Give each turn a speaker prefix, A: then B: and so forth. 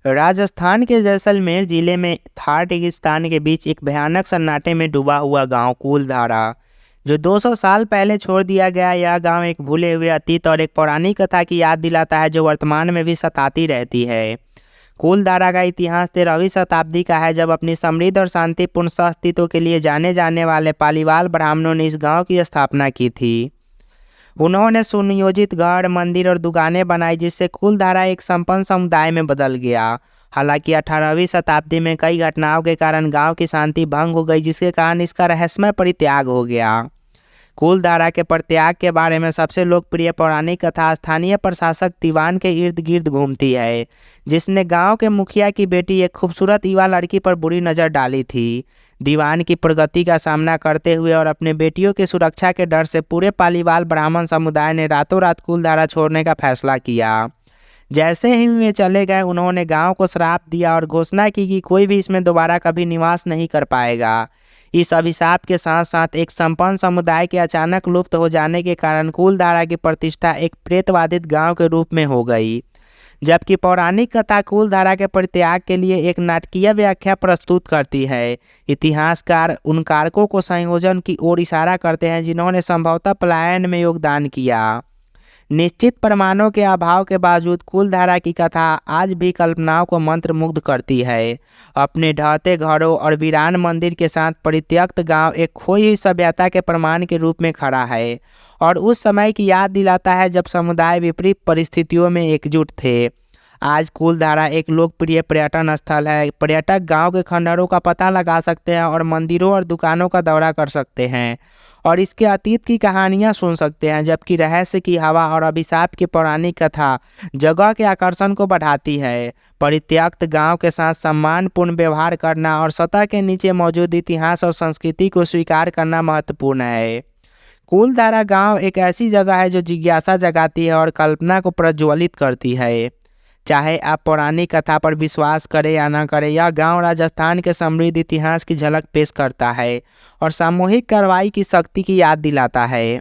A: राजस्थान के जैसलमेर जिले में थार रेगिस्तान के बीच एक भयानक सन्नाटे में डूबा हुआ गांव कूलधारा, जो 200 साल पहले छोड़ दिया गया। यह गांव एक भूले हुए अतीत और एक पौराणिक कथा की याद दिलाता है, जो वर्तमान में भी सताती रहती है। कूलधारा का इतिहास 13वीं शताब्दी का है, जब अपनी समृद्ध और शांतिपूर्ण सहअस्तित्व के लिए जाने जाने वाले पालीवाल ब्राह्मणों ने इस गाँव की स्थापना की थी। उन्होंने सुनियोजित घर, मंदिर और दुकानें बनाई, जिससे कूलधारा एक संपन्न समुदाय में बदल गया। हालांकि 18वीं शताब्दी में कई घटनाओं के कारण गांव की शांति भंग हो गई, जिसके कारण इसका रहस्यमय परित्याग हो गया। कूलधारा के परित्याग के बारे में सबसे लोकप्रिय पौराणिक कथा स्थानीय प्रशासक दीवान के इर्द गिर्द घूमती है, जिसने गांव के मुखिया की बेटी एक खूबसूरत युवा लड़की पर बुरी नज़र डाली थी। दीवान की प्रगति का सामना करते हुए और अपने बेटियों की सुरक्षा के डर से पूरे पालीवाल ब्राह्मण समुदाय ने रातों रात कूलधारा छोड़ने का फैसला किया। जैसे ही वे चले गए, उन्होंने गांव को श्राप दिया और घोषणा की कि कोई भी इसमें दोबारा कभी निवास नहीं कर पाएगा। इस अभिशाप के साथ साथ एक संपन्न समुदाय के अचानक लुप्त हो जाने के कारण कूलधारा की प्रतिष्ठा एक प्रेतवादित गांव के रूप में हो गई, जबकि पौराणिक कथा कूलधारा के परित्याग के लिए एक नाटकीय व्याख्या प्रस्तुत करती है। इतिहासकार उन कारकों को संयोजन की ओर इशारा करते हैं जिन्होंने संभवतः पलायन में योगदान किया। निश्चित प्रमाणों के अभाव के बावजूद कूलधारा की कथा आज भी कल्पनाओं को मंत्रमुग्ध करती है। अपने ढहते घरों और वीरान मंदिर के साथ परित्यक्त गांव एक खोई हुई सभ्यता के प्रमाण के रूप में खड़ा है और उस समय की याद दिलाता है जब समुदाय विपरीत परिस्थितियों में एकजुट थे। आज कूलधारा एक लोकप्रिय पर्यटन स्थल है। पर्यटक गांव के खंडहरों का पता लगा सकते हैं और मंदिरों और दुकानों का दौरा कर सकते हैं और इसके अतीत की कहानियां सुन सकते हैं, जबकि रहस्य की हवा और अभिशाप की पौराणिक कथा जगह के आकर्षण को बढ़ाती है। परित्यक्त गांव के साथ सम्मानपूर्ण व्यवहार करना और सतह के नीचे मौजूद इतिहास और संस्कृति को स्वीकार करना महत्वपूर्ण है। कूलधारा गांव एक ऐसी जगह है जो जिज्ञासा जगाती है और कल्पना को प्रज्वलित करती है। चाहे आप पौराणिक कथा पर विश्वास करें या न करें, यह गांव राजस्थान के समृद्ध इतिहास की झलक पेश करता है और सामूहिक कार्रवाई की शक्ति की याद दिलाता है।